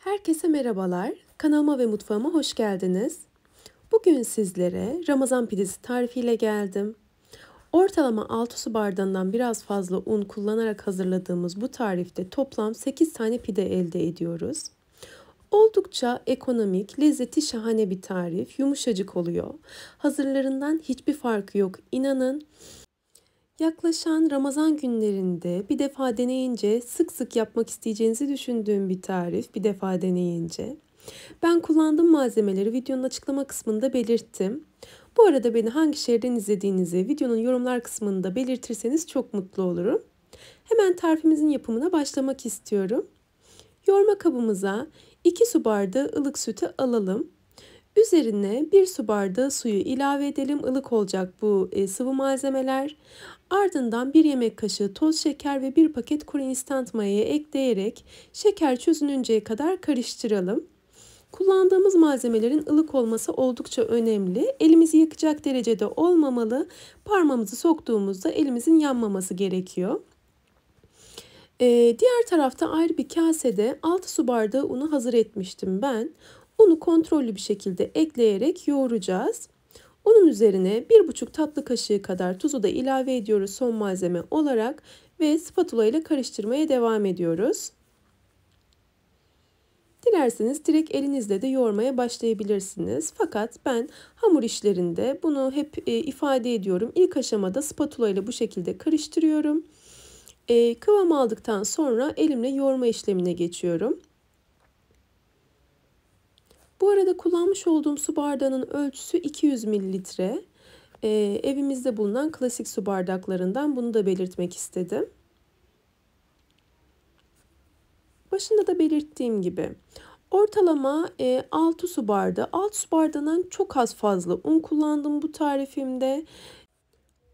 Herkese merhabalar. Kanalıma ve mutfağıma hoş geldiniz. Bugün sizlere Ramazan pidesi tarifiyle geldim. Ortalama 6 su bardağından biraz fazla un kullanarak hazırladığımız bu tarifte toplam 8 tane pide elde ediyoruz. Oldukça ekonomik, lezzeti şahane bir tarif, yumuşacık oluyor. Hazırlarından hiçbir farkı yok, inanın. Yaklaşan Ramazan günlerinde bir defa deneyince sık sık yapmak isteyeceğinizi düşündüğüm bir tarif, bir defa deneyince. Ben kullandığım malzemeleri videonun açıklama kısmında belirttim. Bu arada beni hangi şehirden izlediğinizi videonun yorumlar kısmında belirtirseniz çok mutlu olurum. Hemen tarifimizin yapımına başlamak istiyorum. Yoğurma kabımıza 2 su bardağı ılık sütü alalım. Üzerine 1 su bardağı suyu ilave edelim. Ilık olacak bu sıvı malzemeler. Ardından 1 yemek kaşığı toz şeker ve 1 paket kuru instant mayayı ekleyerek şeker çözününceye kadar karıştıralım. Kullandığımız malzemelerin ılık olması oldukça önemli. Elimizi yakacak derecede olmamalı. Parmağımızı soktuğumuzda elimizin yanmaması gerekiyor. Diğer tarafta ayrı bir kasede 6 su bardağı unu hazır etmiştim ben. Unu kontrollü bir şekilde ekleyerek yoğuracağız. Unun üzerine 1,5 tatlı kaşığı kadar tuzu da ilave ediyoruz son malzeme olarak ve spatula ile karıştırmaya devam ediyoruz. Dilerseniz direkt elinizle de yoğurmaya başlayabilirsiniz. Fakat ben hamur işlerinde bunu hep ifade ediyorum. İlk aşamada spatula ile bu şekilde karıştırıyorum. Kıvam aldıktan sonra elimle yoğurma işlemine geçiyorum. Bu arada kullanmış olduğum su bardağının ölçüsü 200 mililitre. Evimizde bulunan klasik su bardaklarından, bunu da belirtmek istedim. Başında da belirttiğim gibi ortalama 6 su bardağı, 6 su bardağından çok az fazla un kullandım bu tarifimde.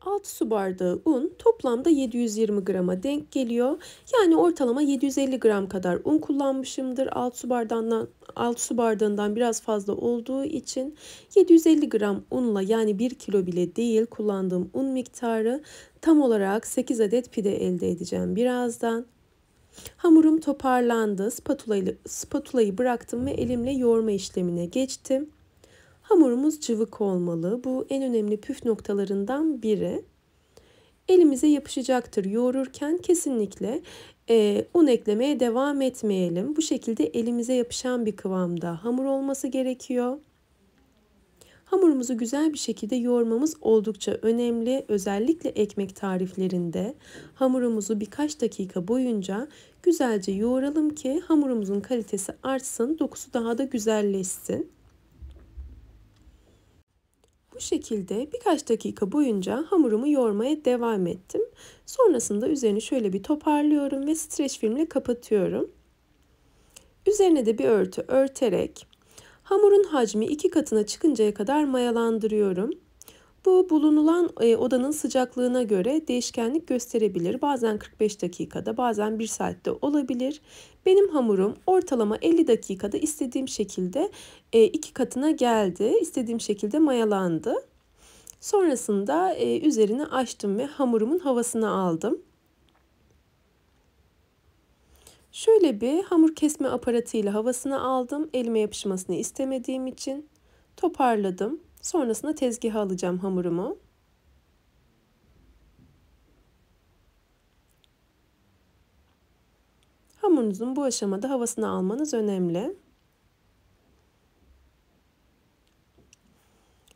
6 su bardağı un toplamda 720 grama denk geliyor. Yani ortalama 750 gram kadar un kullanmışımdır. 6 su bardağından biraz fazla olduğu için 750 gram unla, yani 1 kilo bile değil kullandığım un miktarı, tam olarak 8 adet pide elde edeceğim birazdan. Hamurum toparlandı. Spatulayı bıraktım ve elimle yoğurma işlemine geçtim. Hamurumuz cıvık olmalı. Bu en önemli püf noktalarından biri. Elimize yapışacaktır yoğururken, kesinlikle un eklemeye devam etmeyelim. Bu şekilde elimize yapışan bir kıvamda hamur olması gerekiyor. Hamurumuzu güzel bir şekilde yoğurmamız oldukça önemli. Özellikle ekmek tariflerinde hamurumuzu birkaç dakika boyunca güzelce yoğuralım ki hamurumuzun kalitesi artsın, dokusu daha da güzelleşsin. Bu şekilde birkaç dakika boyunca hamurumu yoğurmaya devam ettim. Sonrasında üzerini şöyle bir toparlıyorum ve streç filmle kapatıyorum. Üzerine de bir örtü örterek hamurun hacmi 2 katına çıkıncaya kadar mayalandırıyorum. Bu bulunulan odanın sıcaklığına göre değişkenlik gösterebilir. Bazen 45 dakikada, bazen 1 saatte olabilir. Benim hamurum ortalama 50 dakikada istediğim şekilde 2 katına geldi. İstediğim şekilde mayalandı. Sonrasında üzerini açtım ve hamurumun havasını aldım. Şöyle bir hamur kesme aparatıyla havasını aldım. Elime yapışmasını istemediğim için toparladım. Sonrasında tezgaha alacağım hamurumu. Hamurunuzun bu aşamada havasını almanız önemli.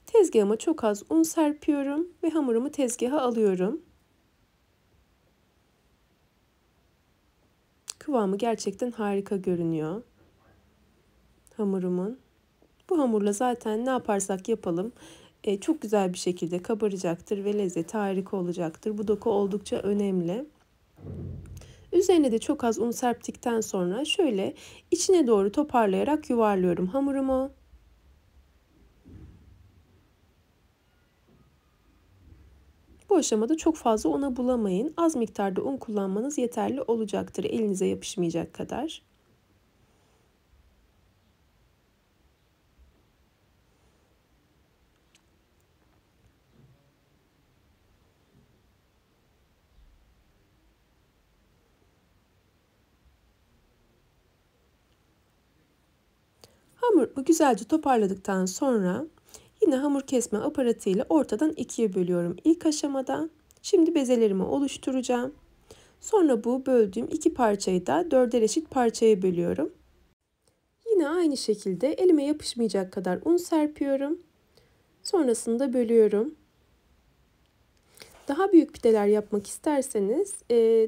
Tezgahıma çok az un serpiyorum ve hamurumu tezgaha alıyorum. Kıvamı gerçekten harika görünüyor hamurumun. Bu hamurla zaten ne yaparsak yapalım çok güzel bir şekilde kabaracaktır ve lezzeti harika olacaktır. Bu doku oldukça önemli. Üzerine de çok az un serptikten sonra şöyle içine doğru toparlayarak yuvarlıyorum hamurumu. Bu aşamada çok fazla una bulamayın. Az miktarda un kullanmanız yeterli olacaktır, elinize yapışmayacak kadar. Hamuru güzelce toparladıktan sonra yine hamur kesme aparatıyla ortadan ikiye bölüyorum ilk aşamada. Şimdi bezelerimi oluşturacağım. Sonra bu böldüğüm iki parçayı da dörder eşit parçaya bölüyorum. Yine aynı şekilde elime yapışmayacak kadar un serpiyorum. Sonrasında bölüyorum. Daha büyük pideler yapmak isterseniz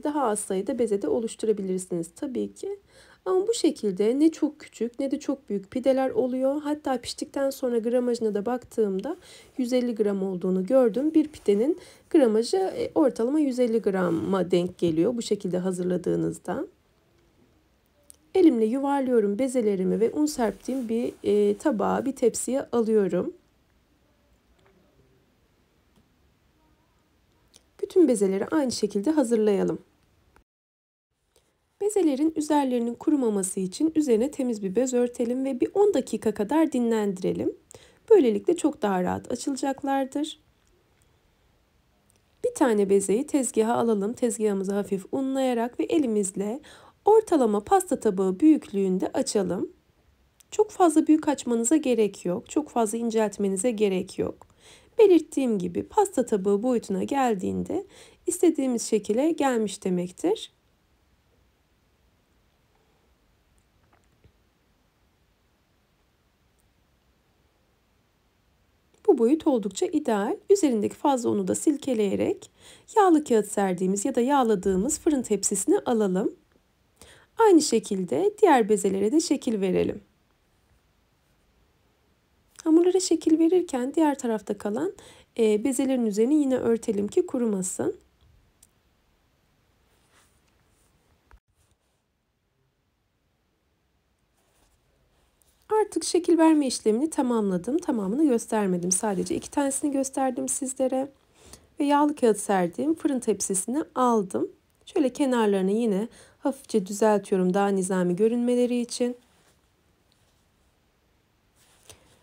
daha az sayıda beze de oluşturabilirsiniz tabii ki. Ama bu şekilde ne çok küçük ne de çok büyük pideler oluyor. Hatta piştikten sonra gramajına da baktığımda 150 gram olduğunu gördüm. Bir pidenin gramajı ortalama 150 grama denk geliyor bu şekilde hazırladığınızda. Elimle yuvarlıyorum bezelerimi ve un serptiğim bir tabağa, bir tepsiye alıyorum. Bütün bezeleri aynı şekilde hazırlayalım. Bezelerin üzerlerinin kurumaması için üzerine temiz bir bez örtelim ve bir 10 dakika kadar dinlendirelim. Böylelikle çok daha rahat açılacaklardır. Bir tane bezeyi tezgaha alalım. Tezgahımızı hafif unlayarak ve elimizle ortalama pasta tabağı büyüklüğünde açalım. Çok fazla büyük açmanıza gerek yok. Çok fazla inceltmenize gerek yok. Belirttiğim gibi pasta tabağı boyutuna geldiğinde istediğimiz şekile gelmiş demektir. Bu boyut oldukça ideal. Üzerindeki fazla unu da silkeleyerek yağlı kağıt serdiğimiz ya da yağladığımız fırın tepsisine alalım. Aynı şekilde diğer bezelere de şekil verelim. Hamurlara şekil verirken diğer tarafta kalan bezelerin üzerini yine örtelim ki kurumasın. Artık şekil verme işlemini tamamladım. Tamamını göstermedim. Sadece iki tanesini gösterdim sizlere. Ve yağlı kağıt serdiğim fırın tepsisine aldım. Şöyle kenarlarını yine hafifçe düzeltiyorum daha nizami görünmeleri için.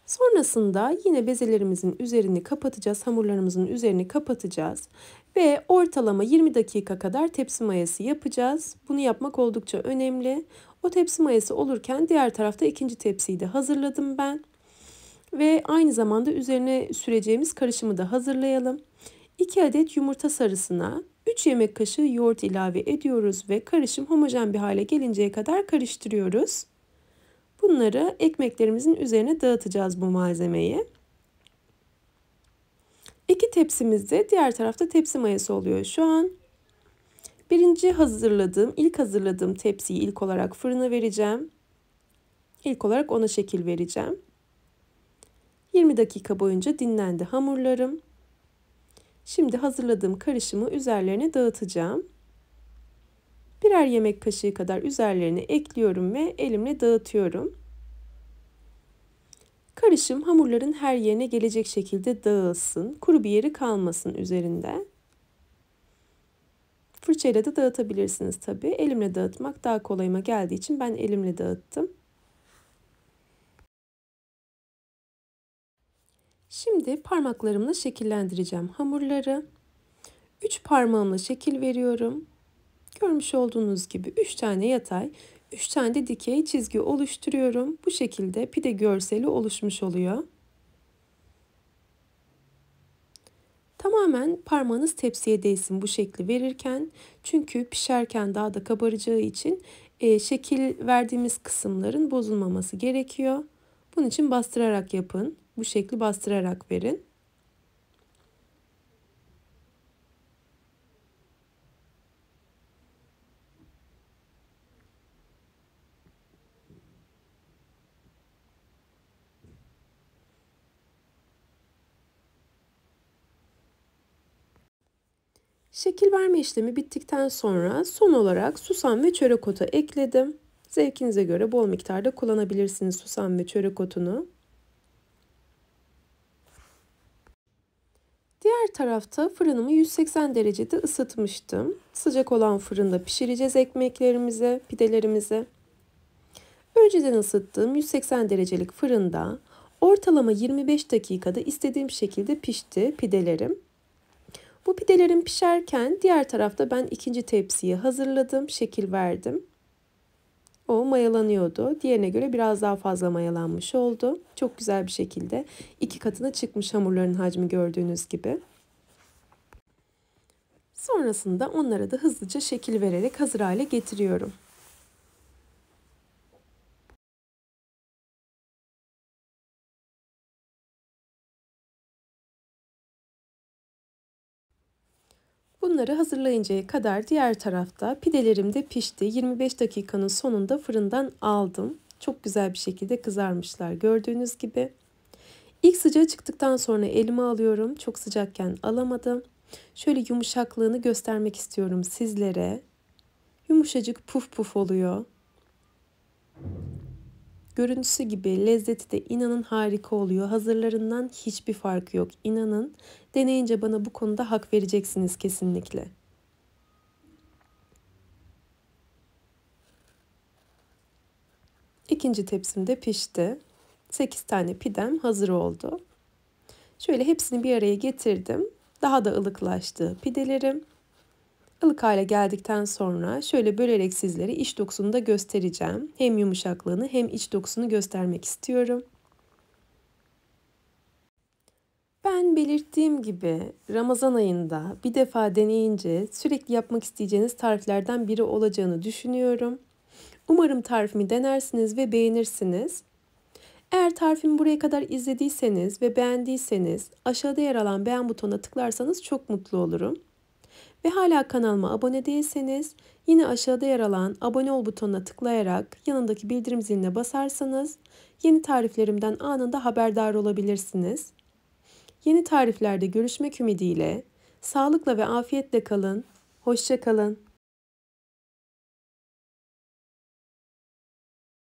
Sonrasında yine bezelerimizin üzerini kapatacağız. Hamurlarımızın üzerini kapatacağız. Ve ortalama 20 dakika kadar tepsi mayası yapacağız. Bunu yapmak oldukça önemli. O tepsi mayası olurken diğer tarafta ikinci tepsiyi de hazırladım ben. Ve aynı zamanda üzerine süreceğimiz karışımı da hazırlayalım. 2 adet yumurta sarısına 3 yemek kaşığı yoğurt ilave ediyoruz ve karışım homojen bir hale gelinceye kadar karıştırıyoruz. Bunları ekmeklerimizin üzerine dağıtacağız bu malzemeyi. İki tepsimiz de diğer tarafta tepsi mayası oluyor şu an. İlk hazırladığım tepsiyi ilk olarak fırına vereceğim. İlk olarak ona şekil vereceğim. 20 dakika boyunca dinlendi hamurlarım. Şimdi hazırladığım karışımı üzerlerine dağıtacağım. Birer yemek kaşığı kadar üzerlerine ekliyorum ve elimle dağıtıyorum. Karışım hamurların her yerine gelecek şekilde dağılsın. Kuru bir yeri kalmasın üzerinde. Fırçayla da dağıtabilirsiniz tabii. Elimle dağıtmak daha kolayıma geldiği için ben elimle dağıttım. Şimdi parmaklarımla şekillendireceğim hamurları. 3 parmağımla şekil veriyorum. Görmüş olduğunuz gibi 3 tane yatay, 3 tane de dikey çizgi oluşturuyorum. Bu şekilde pide görseli oluşmuş oluyor. Tamamen parmağınız tepsiye değsin bu şekli verirken. Çünkü pişerken daha da kabaracağı için şekil verdiğimiz kısımların bozulmaması gerekiyor. Bunun için bastırarak yapın. Bu şekli bastırarak verin. Şekil verme işlemi bittikten sonra son olarak susam ve çörek otu ekledim. Zevkinize göre bol miktarda kullanabilirsiniz susam ve çörek otunu. Diğer tarafta fırınımı 180 derecede ısıtmıştım. Sıcak olan fırında pişireceğiz ekmeklerimizi, pidelerimizi. Önceden ısıttığım 180 derecelik fırında ortalama 25 dakikada istediğim şekilde pişti pidelerim. Bu pidelerim pişerken diğer tarafta ben ikinci tepsiyi hazırladım, şekil verdim. O mayalanıyordu. Diğerine göre biraz daha fazla mayalanmış oldu. Çok güzel bir şekilde 2 katına çıkmış hamurların hacmi gördüğünüz gibi. Sonrasında onlara da hızlıca şekil vererek hazır hale getiriyorum. Bunları hazırlayıncaya kadar diğer tarafta pidelerim de pişti. 25 dakikanın sonunda fırından aldım. Çok güzel bir şekilde kızarmışlar gördüğünüz gibi. İlk sıcağı çıktıktan sonra elime alıyorum. Çok sıcakken alamadım. Şöyle yumuşaklığını göstermek istiyorum sizlere. Yumuşacık puf puf oluyor. Görüntüsü gibi lezzeti de inanın harika oluyor. Hazırlarından hiçbir farkı yok. İnanın deneyince bana bu konuda hak vereceksiniz kesinlikle. İkinci tepsim de pişti. 8 tane pidem hazır oldu. Şöyle hepsini bir araya getirdim. Daha da ılıklaştı pidelerim. Ilık hale geldikten sonra şöyle bölerek sizlere iç dokusunu da göstereceğim. Hem yumuşaklığını hem iç dokusunu göstermek istiyorum. Ben belirttiğim gibi Ramazan ayında bir defa deneyince sürekli yapmak isteyeceğiniz tariflerden biri olacağını düşünüyorum. Umarım tarifimi denersiniz ve beğenirsiniz. Eğer tarifimi buraya kadar izlediyseniz ve beğendiyseniz aşağıda yer alan beğen butonuna tıklarsanız çok mutlu olurum. Ve hala kanalıma abone değilseniz yine aşağıda yer alan abone ol butonuna tıklayarak yanındaki bildirim ziline basarsanız yeni tariflerimden anında haberdar olabilirsiniz. Yeni tariflerde görüşmek ümidiyle sağlıkla ve afiyetle kalın. Hoşça kalın.